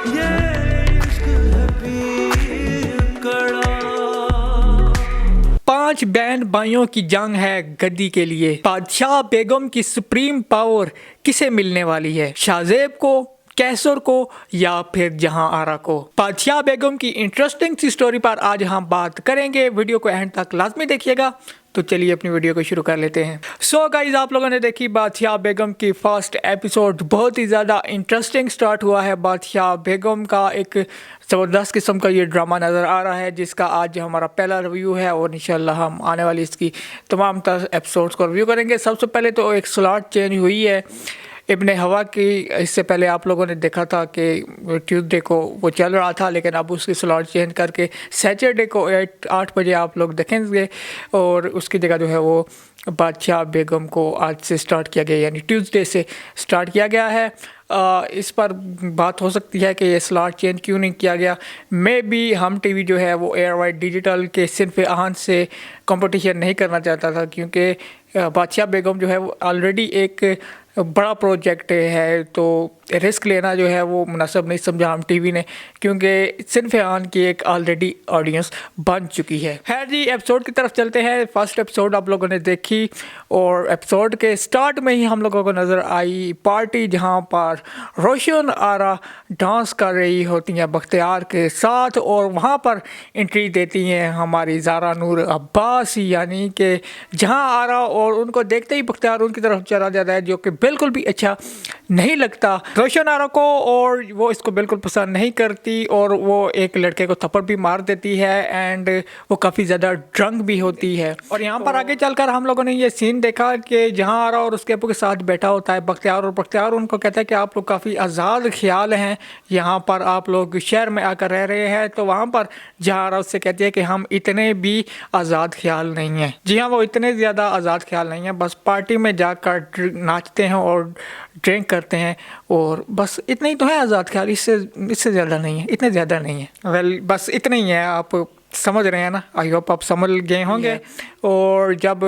ये इश्क है पीर कड़ा। 5 बहन भाइयों की जंग है गद्दी के लिए। बादशाह बेगम की सुप्रीम पावर किसे मिलने वाली है? शाहजेब को, कैसर को या फिर जहां आरा को? बादशाह बेगम की इंटरेस्टिंग सी स्टोरी पर आज हम बात करेंगे। वीडियो को एंड तक लाजमी देखिएगा। तो चलिए अपनी वीडियो को शुरू कर लेते हैं। सो गाइज, आप लोगों ने देखी बादशाह बेगम की फर्स्ट एपिसोड। बहुत ही ज़्यादा इंटरेस्टिंग स्टार्ट हुआ है। बादशाह बेगम का एक ज़बरदस्त किस्म का ये ड्रामा नज़र आ रहा है, जिसका आज हमारा पहला रिव्यू है और इंशाल्लाह हम आने वाली इसकी तमाम एपिसोड्स को रिव्यू करेंगे। सबसे पहले तो एक स्लॉट चेंज हुई है इब्ने हवा की। इससे पहले आप लोगों ने देखा था कि ट्यूसडे को वो चल रहा था, लेकिन अब उसकी स्लॉट चेंज करके सैटरडे को 8 बजे आप लोग देखेंगे और उसकी जगह जो है वो बादशाह बेगम को आज से स्टार्ट किया गया, यानी ट्यूसडे से स्टार्ट किया गया है। इस पर बात हो सकती है कि ये स्लॉट चेंज क्यों नहीं किया गया। मे बी हम टीवी जो है वो एयर वाइड डिजिटल के सिर्फ आहन से कंपटीशन नहीं करना चाहता था, क्योंकि बादशाह बेगम जो है वो ऑलरेडी एक बड़ा प्रोजेक्ट है, तो रिस्क लेना जो है वो मुनासिब नहीं समझा हम टीवी ने, क्योंकि सिर्फ आन की एक ऑलरेडी ऑडियंस बन चुकी है। खैर जी, एपिसोड की तरफ चलते हैं। फर्स्ट एपिसोड आप लोगों ने देखी और एपिसोड के स्टार्ट में ही हम लोगों को नज़र आई पार्टी, जहां पर रोशन आरा डांस कर रही होती हैं बख्तियार के साथ, और वहां पर एंट्री देती हैं हमारी ज़ारा नूर अब्बास, यानी कि जहां आरा, और उनको देखते ही बख्तियार उनकी तरफ चला जाता है, जो कि बिल्कुल भी अच्छा नहीं लगता रोशन आरा को, और वो इसको बिल्कुल पसंद नहीं करती और वो एक लड़के को थप्पड़ भी मार देती है एंड वो काफ़ी ज़्यादा ड्रंक भी होती है। और यहाँ पर आगे चलकर हम लोगों ने ये सीन देखा कि जहाँ आरा और उसके अप्पू के साथ बैठा होता है बख्तियार, और बख्तियार उनको कहता है कि आप लोग काफ़ी आज़ाद ख्याल हैं, यहाँ पर आप लोग शहर में आकर रह रहे हैं। तो वहाँ पर जहाँ आरा उससे कहती है कि हम इतने भी आज़ाद ख्याल नहीं हैं। जी हाँ, वो इतने ज़्यादा आज़ाद ख्याल नहीं है, बस पार्टी में जाकर नाचते हैं और ड्रिंक करते हैं और बस इतना ही तो है आज़ाद ख्याल, इससे ज़्यादा नहीं है, इतने ज़्यादा नहीं है। वेल बस इतना ही है, आप समझ रहे हैं ना। आई होप आप समझ गए होंगे। और जब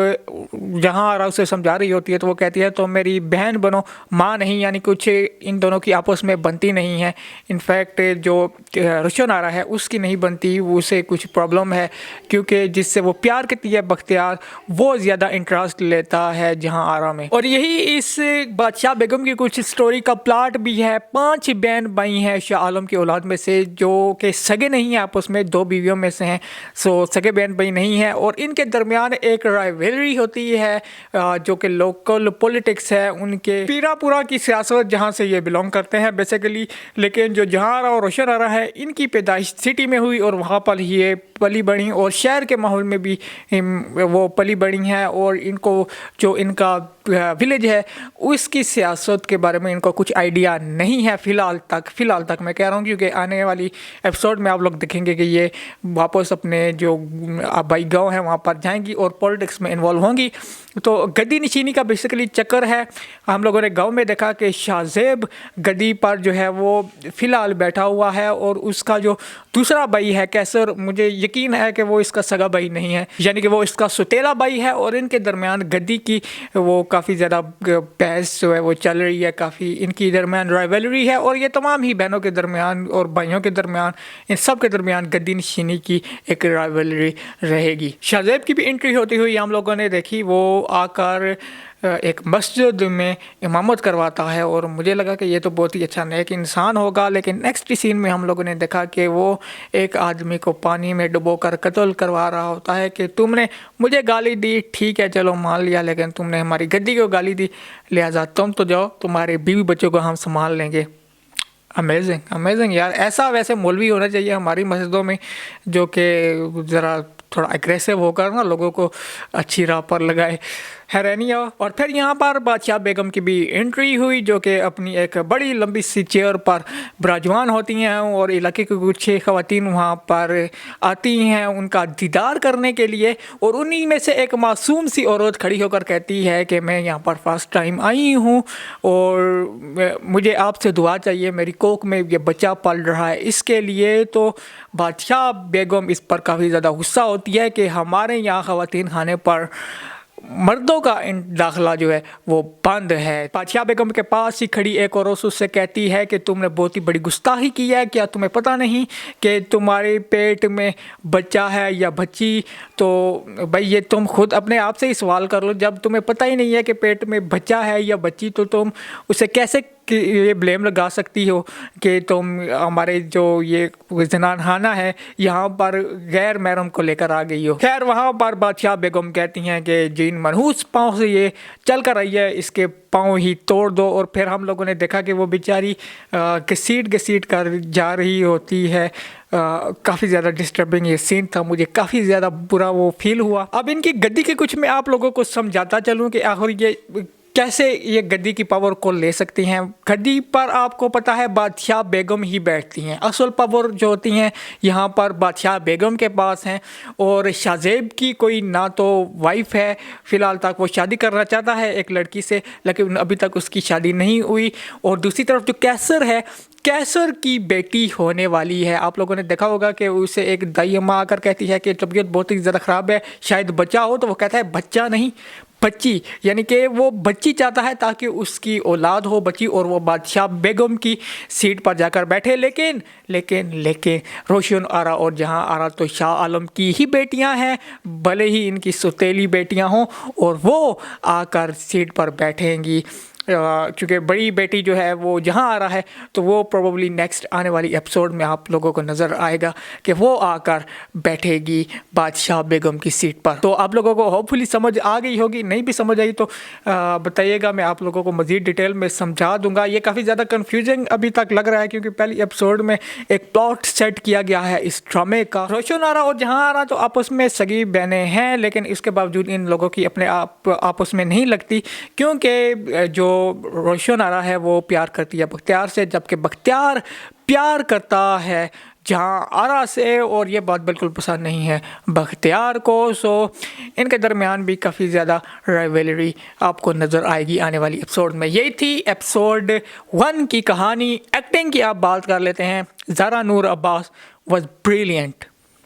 जहाँ आरा उसे समझा रही होती है तो वो कहती है तो मेरी बहन बनो, माँ नहीं, यानी कुछ इन दोनों की आपस में बनती नहीं है। इनफैक्ट जो रोशन आरा है उसकी नहीं बनती, उसे कुछ प्रॉब्लम है, क्योंकि जिससे वो प्यार करती है बख्तियार, वो ज़्यादा इंटरेस्ट लेता है जहाँ आरा में। और यही इस बादशाह बेगम की कुछ स्टोरी का प्लाट भी है। 5 बहन भाई हैं शाह आलम की औलाद में से, जो कि सगे नहीं हैं आपस में, 2 बीवियों में से हैं। सो सगे बहन भाई नहीं है और इनके दरमियान एक राइवलरी होती है जो कि लोकल पॉलिटिक्स है, उनके पीरापुरा की सियासत जहां से ये बिलोंग करते हैं बेसिकली। लेकिन जो जहां आरा और रोशन आरा है, इनकी पैदाइश सिटी में हुई और वहां पर ये पली बढ़ी और शहर के माहौल में भी वो पली बढ़ी हैं, और इनको जो इनका विलेज है उसकी सियासत के बारे में इनको कुछ आइडिया नहीं है फ़िलहाल तक मैं कह रहा हूँ, क्योंकि आने वाली एपिसोड में आप लोग देखेंगे कि ये वापस अपने जो आबाई गाँव है वहाँ पर जाएंगी और पॉलिटिक्स में इन्वॉल्व होंगी। तो गद्दी नशीनी का बेसिकली चक्कर है। हम लोगों ने गांव में देखा कि शाहजेब गद्दी पर जो है वो फ़िलहाल बैठा हुआ है, और उसका जो दूसरा भाई है कैसर, मुझे यकीन है कि वो इसका सगा भाई नहीं है, यानी कि वो इसका सुतेला भाई है, और इनके दरमियान गद्दी की वो काफ़ी ज़्यादा बहस जो है वो चल रही है, काफ़ी इनकी दरमियान राइवलरी है, और ये तमाम ही बहनों के दरमियान और भाइयों के दरमियान, इन सब के दरमियान गद्दी नशीनी की एक राइवलरी रहेगी। शाहजेब की भी एंट्री होती हुई हम लोगों ने देखी। वो आकर एक मस्जिद में इमामत करवाता है, और मुझे लगा कि ये तो बहुत ही अच्छा नेक इंसान होगा। लेकिन नेक्स्ट सीन में हम लोगों ने देखा कि वो एक आदमी को पानी में डुबोकर कत्ल करवा रहा होता है कि तुमने मुझे गाली दी, ठीक है चलो मान लिया, लेकिन तुमने हमारी गद्दी को गाली दी, लिहाजा तुम तो जाओ, तुम्हारे बीवी बच्चों को हम संभाल लेंगे। अमेजिंग यार, ऐसा वैसे मौलवी होना चाहिए हमारी मस्जिदों में, जो कि ज़रा थोड़ा एग्रेसिव होकर ना लोगों को अच्छी राह पर लगाए। हैरानिया। और फिर यहाँ पर बादशाह बेगम की भी एंट्री हुई, जो कि अपनी एक बड़ी लंबी सी चेयर पर विराजमान होती हैं, और इलाके की कुछ ख़वातीन वहाँ पर आती हैं उनका दीदार करने के लिए, और उन्हीं में से एक मासूम सी औरत खड़ी होकर कहती है कि मैं यहाँ पर फर्स्ट टाइम आई हूँ और मुझे आपसे दुआ चाहिए, मेरी कोख में ये बच्चा पल रहा है इसके लिए। तो बादशाह बेगम इस पर काफ़ी ज़्यादा गुस्सा होती है कि हमारे यहाँ ख़वातीन खाने पर मर्दों का दाखिला जो है वो बंद है। पातिया बेगम के पास ही खड़ी एक औरत उससे कहती है कि तुमने बहुत ही बड़ी गुस्ताखी की है, क्या तुम्हें पता नहीं कि तुम्हारे पेट में बच्चा है या बच्ची? तो भाई ये तुम खुद अपने आप से ही सवाल कर लो, जब तुम्हें पता ही नहीं है कि पेट में बच्चा है या बच्ची, तो तुम उसे कैसे कि ये ब्लेम लगा सकती हो कि तुम हमारे जो ये जनानखाना है यहाँ पर गैर महरम को लेकर आ गई हो। खैर वहाँ पर बादशाह बेगम कहती हैं कि जिन मनहूस पाँव से ये चल कर रही है इसके पाँव ही तोड़ दो। और फिर हम लोगों ने देखा कि वो बेचारी घसीट कर जा रही होती है। काफ़ी ज़्यादा डिस्टर्बिंग ये सीन था, मुझे काफ़ी ज़्यादा बुरा वो फील हुआ। अब इनकी गद्दी के कुछ मैं आप लोगों को समझाता चलूँ कि आखिर ये कैसे ये गद्दी की पावर को ले सकती हैं। गद्दी पर आपको पता है बादशाह बेगम ही बैठती हैं, असल पावर जो होती हैं यहाँ पर बादशाह बेगम के पास हैं। और शाहजेब की कोई ना तो वाइफ है, फ़िलहाल तक वो शादी करना चाहता है एक लड़की से, लेकिन अभी तक उसकी शादी नहीं हुई। और दूसरी तरफ जो कैसर है, कैसर की बेटी होने वाली है। आप लोगों ने देखा होगा कि उसे एक दाई अम्मा आकर कहती है कि तबीयत बहुत ही ज़्यादा ख़राब है, शायद बच्चा हो, तो वो कहता है बच्चा नहीं बच्ची, यानी कि वो बच्ची चाहता है ताकि उसकी औलाद हो बच्ची और वो बादशाह बेगम की सीट पर जाकर बैठे। लेकिन लेकिन लेकिन रोशन आरा और जहां आरा तो शाह आलम की ही बेटियां हैं, भले ही इनकी सौतेली बेटियां हों, और वो आकर सीट पर बैठेंगी। क्योंकि बड़ी बेटी जो है वो जहाँ आ रहा है, तो वो प्रोबेबली नेक्स्ट आने वाली एपिसोड में आप लोगों को नज़र आएगा कि वो आकर बैठेगी बादशाह बेगम की सीट पर। तो आप लोगों को होपफुली समझ आ गई होगी, नहीं भी समझ आई तो बताइएगा, मैं आप लोगों को मज़ीद डिटेल में समझा दूंगा। ये काफ़ी ज़्यादा कन्फ्यूजिंग अभी तक लग रहा है क्योंकि पहली एपिसोड में एक प्लॉट सेट किया गया है इस ड्रामे का। रोशन आरा और जहाँ आरा तो आपस में सगी बहनें हैं, लेकिन इसके बावजूद इन लोगों की अपने आपस में नहीं लगती, क्योंकि जो रोशन आरा है वो प्यार करती है बख्तियार से, जबकि बख्तियार प्यार करता है जहाँ आरा से, और ये बात बिल्कुल पसंद नहीं है बख्तियार को। सो इनके दरमियान भी काफ़ी ज़्यादा राइवलरी आपको नज़र आएगी आने वाली एपिसोड में। यही थी एपिसोड 1 की कहानी। एक्टिंग की आप बात कर लेते हैं, Zara Noor Abbas was brilliant,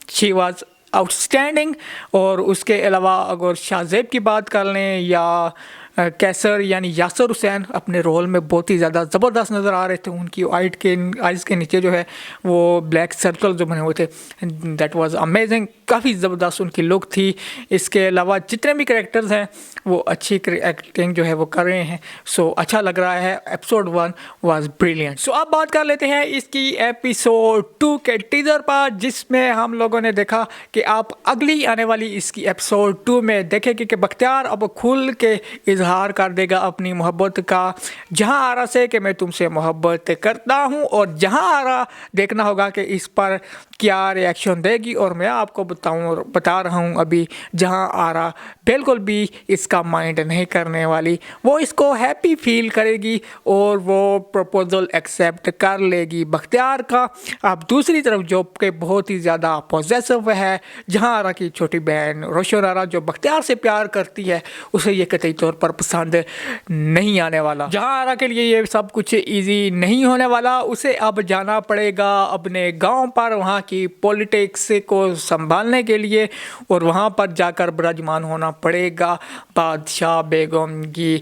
she was outstanding. और उसके अलावा अगर शाहजेब की बात कर लें या कैसर यानी यासर हुसैन अपने रोल में बहुत ही ज़्यादा ज़बरदस्त नज़र आ रहे थे। उनकी आइज़ के नीचे जो है वो ब्लैक सर्कल जो बने हुए थे, दैट वाज अमेजिंग, काफ़ी ज़बरदस्त उनकी लुक थी। इसके अलावा जितने भी कैरेक्टर्स हैं वो अच्छी एक्टिंग जो है वो कर रहे हैं। सो अच्छा लग रहा है। Episode 1 was brilliant. सो अब बात कर लेते हैं इसकी एपिसोड 2 के टीज़र पर, जिसमें हम लोगों ने देखा कि आप अगली आने वाली इसकी एपिसोड 2 में देखेंगे कि बख्तियार अब खुल के इजहार कर देगा अपनी मोहब्बत का जहां आरा से कि मैं तुमसे मोहब्बत करता हूं, और जहां आरा देखना होगा कि इस पर क्या रिएक्शन देगी। और मैं आपको बता रहा हूं अभी, जहां आरा बिल्कुल भी इसका माइंड नहीं करने वाली, वो इसको हैप्पी फील करेगी और वो प्रपोजल एक्सेप्ट कर लेगी बख्तियार का। अब दूसरी तरफ जो कि बहुत ही ज़्यादा पॉजेसिव है जहां आरा की छोटी बहन रोशन आरा, जो बख्तियार से प्यार करती है, उसे ये कतई तौर पर पसंद नहीं आने वाला। जहां आरा के लिए ये सब कुछ इजी नहीं होने वाला, उसे अब जाना पड़ेगा अपने गांव पर वहां की पॉलिटिक्स को संभालने के लिए, और वहां पर जाकर विराजमान होना पड़ेगा बादशाह बेगम की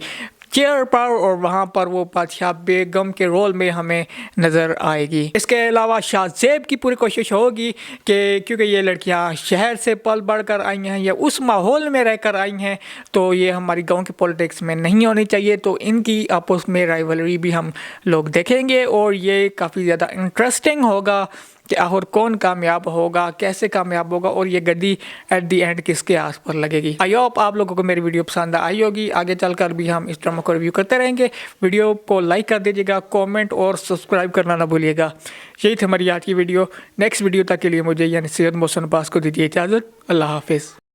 चेयर पर, और वहाँ पर वो बादशाह बेगम के रोल में हमें नज़र आएगी। इसके अलावा शाहजेब की पूरी कोशिश होगी कि क्योंकि ये लड़कियाँ शहर से पल बढ़ कर आई हैं या उस माहौल में रहकर आई हैं, तो ये हमारी गांव की पॉलिटिक्स में नहीं होनी चाहिए। तो इनकी आपस में राइवलरी भी हम लोग देखेंगे और ये काफ़ी ज़्यादा इंटरेस्टिंग होगा कि आखिर कौन कामयाब होगा, कैसे कामयाब होगा, और ये गद्दी एट दी एंड किसके आस पर लगेगी। आई होप आप लोगों को मेरी वीडियो पसंद आई होगी। आगे चलकर भी हम इस ड्रामा को रिव्यू करते रहेंगे। वीडियो को लाइक कर दीजिएगा, कमेंट और सब्सक्राइब करना ना भूलिएगा। यही थी हमारी आज की वीडियो। नेक्स्ट वीडियो तक के लिए मुझे यानी सैयद मोहसिन अब्बास को दीजिए इजाज़त। अल्लाह हाफिज़।